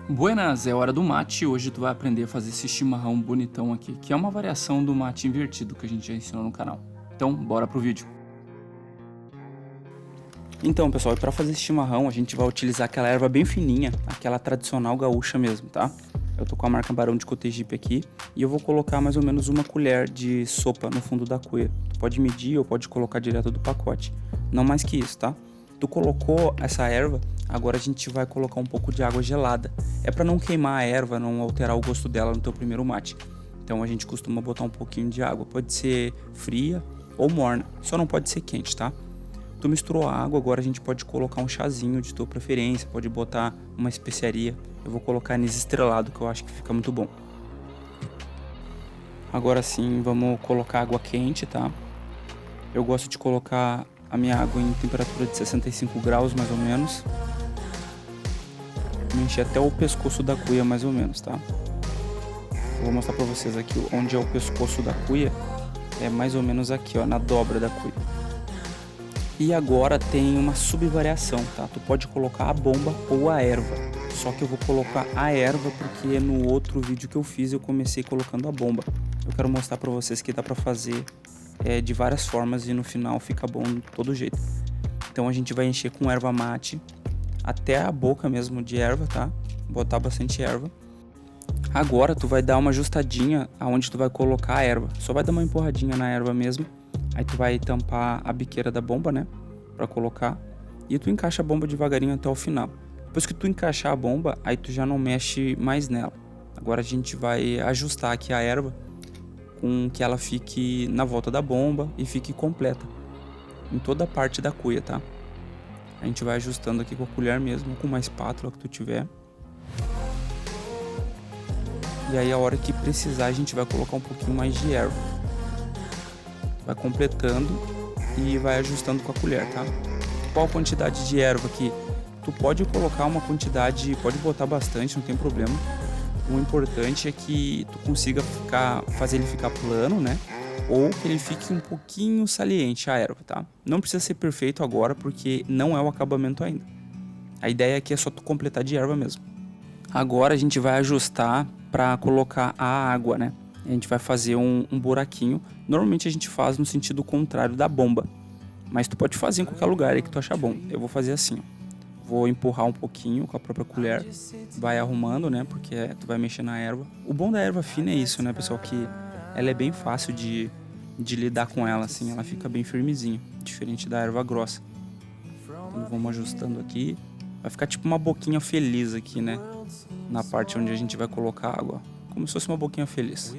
Buenas, é hora do mate e hoje tu vai aprender a fazer esse chimarrão bonitão aqui, que é uma variação do mate invertido que a gente já ensinou no canal. Então, bora pro vídeo. Então, pessoal, para fazer esse chimarrão a gente vai utilizar aquela erva bem fininha, aquela tradicional gaúcha mesmo, tá? Eu tô com a marca Barão de Cotegipe aqui e eu vou colocar mais ou menos uma colher de sopa no fundo da cuia. Tu pode medir ou pode colocar direto do pacote, não mais que isso, tá? Tu colocou essa erva, agora a gente vai colocar um pouco de água gelada. É para não queimar a erva, não alterar o gosto dela no teu primeiro mate. Então a gente costuma botar um pouquinho de água, pode ser fria ou morna, só não pode ser quente, tá? Tu misturou a água, agora a gente pode colocar um chazinho de tua preferência, pode botar uma especiaria. Eu vou colocar anis estrelado, que eu acho que fica muito bom. Agora sim, vamos colocar água quente, tá? Eu gosto de colocar a minha água em temperatura de 65 graus, mais ou menos. Vou encher até o pescoço da cuia, mais ou menos, tá? Vou mostrar pra vocês aqui onde é o pescoço da cuia. É mais ou menos aqui, ó, na dobra da cuia. E agora tem uma subvariação, tá? Tu pode colocar a bomba ou a erva. Só que eu vou colocar a erva porque no outro vídeo que eu fiz eu comecei colocando a bomba. Eu quero mostrar pra vocês que dá pra fazer de várias formas e no final fica bom de todo jeito. Então a gente vai encher com erva mate até a boca mesmo de erva, tá? Botar bastante erva. Agora tu vai dar uma ajustadinha aonde tu vai colocar a erva. Só vai dar uma empurradinha na erva mesmo. Aí tu vai tampar a biqueira da bomba, né? Pra colocar. E tu encaixa a bomba devagarinho até o final. Depois que tu encaixar a bomba, aí tu já não mexe mais nela. Agora a gente vai ajustar aqui a erva com que ela fique na volta da bomba e fique completa em toda a parte da cuia, tá? A gente vai ajustando aqui com a colher mesmo, com uma espátula que tu tiver. E aí a hora que precisar a gente vai colocar um pouquinho mais de erva. Vai completando e vai ajustando com a colher, tá? Qual a quantidade de erva aqui? Tu pode colocar uma quantidade, pode botar bastante, não tem problema. O importante é que tu consiga fazer ele ficar plano, né? Ou que ele fique um pouquinho saliente a erva, tá? Não precisa ser perfeito agora, porque não é o acabamento ainda. A ideia aqui é só tu completar de erva mesmo. Agora a gente vai ajustar para colocar a água, né? A gente vai fazer um buraquinho. Normalmente a gente faz no sentido contrário da bomba, mas tu pode fazer em qualquer lugar aí que tu achar bom. Eu vou fazer assim, ó. Vou empurrar um pouquinho com a própria colher, vai arrumando, né? Porque tu vai mexer na erva. O bom da erva fina é isso, né, pessoal? Que ela é bem fácil de lidar com ela, assim. Ela fica bem firmezinha, diferente da erva grossa. Então vamos ajustando aqui. Vai ficar tipo uma boquinha feliz aqui, né? Na parte onde a gente vai colocar água. Como se fosse uma boquinha feliz.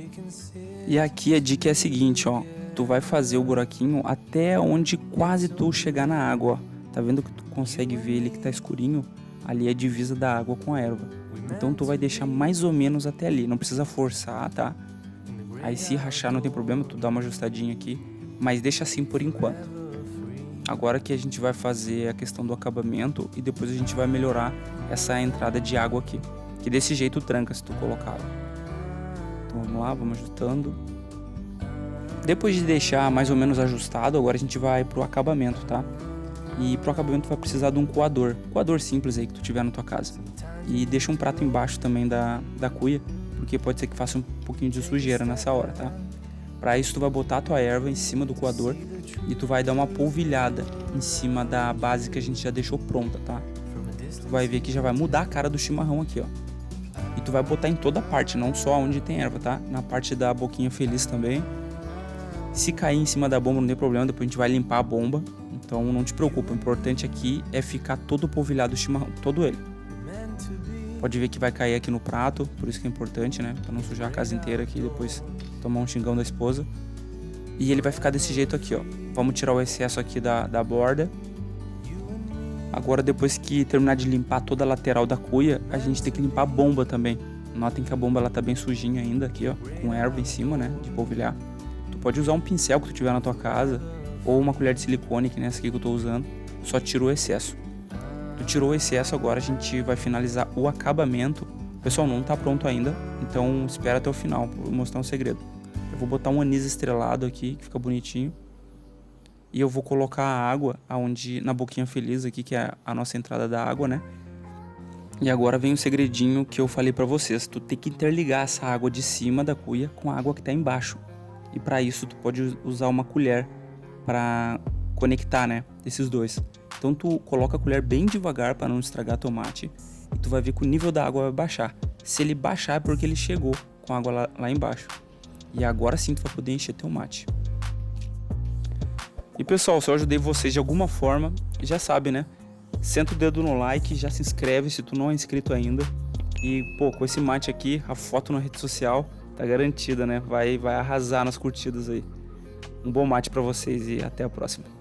E aqui a dica é a seguinte, ó. Tu vai fazer o buraquinho até onde quase tu chegar na água, ó. Tá vendo que tu consegue ver ele que tá escurinho? Ali é a divisa da água com a erva. Então tu vai deixar mais ou menos até ali. Não precisa forçar, tá? Aí se rachar não tem problema, tu dá uma ajustadinha aqui. Mas deixa assim por enquanto. Agora que a gente vai fazer a questão do acabamento e depois a gente vai melhorar essa entrada de água aqui. Que desse jeito tranca se tu colocar. Então vamos lá, vamos ajustando. Depois de deixar mais ou menos ajustado, agora a gente vai pro acabamento, tá? E pro acabamento vai precisar de um coador. Coador simples aí que tu tiver na tua casa. E deixa um prato embaixo também da cuia, porque pode ser que faça um pouquinho de sujeira nessa hora, tá? Para isso tu vai botar a tua erva em cima do coador e tu vai dar uma polvilhada em cima da base que a gente já deixou pronta, tá? Tu vai ver que já vai mudar a cara do chimarrão aqui, ó. E tu vai botar em toda a parte, não só onde tem erva, tá? Na parte da boquinha feliz também. Se cair em cima da bomba não tem problema, depois a gente vai limpar a bomba. Então não te preocupa, o importante aqui é ficar todo polvilhado o chimarrão, todo ele. Pode ver que vai cair aqui no prato, por isso que é importante, né? Pra não sujar a casa inteira aqui e depois tomar um xingão da esposa. E ele vai ficar desse jeito aqui, ó. Vamos tirar o excesso aqui da borda. Agora depois que terminar de limpar toda a lateral da cuia, a gente tem que limpar a bomba também. Notem que a bomba ela tá bem sujinha ainda aqui, ó, com erva em cima, né, de polvilhar. Tu pode usar um pincel que tu tiver na tua casa ou uma colher de silicone, que nessa aqui que eu tô usando. Só tira o excesso. Tu tirou o excesso, agora a gente vai finalizar o acabamento. Pessoal, não tá pronto ainda, então espera até o final pra eu mostrar um segredo. Eu vou botar um anis estrelado aqui, que fica bonitinho. E eu vou colocar a água aonde, na boquinha feliz aqui, que é a nossa entrada da água, né? E agora vem o segredinho que eu falei pra vocês. Tu tem que interligar essa água de cima da cuia com a água que tá embaixo. E para isso tu pode usar uma colher para conectar, né, esses dois. Então tu coloca a colher bem devagar para não estragar tomate e tu vai ver que o nível da água vai baixar. Se ele baixar é porque ele chegou com a água lá embaixo. E agora sim tu vai poder encher teu mate. E pessoal, se eu ajudei vocês de alguma forma, já sabe, né? Senta o dedo no like, já se inscreve se tu não é inscrito ainda. E, pô, com esse mate aqui, a foto na rede social tá garantida, né? Vai arrasar nas curtidas aí. Um bom mate pra vocês e até a próxima.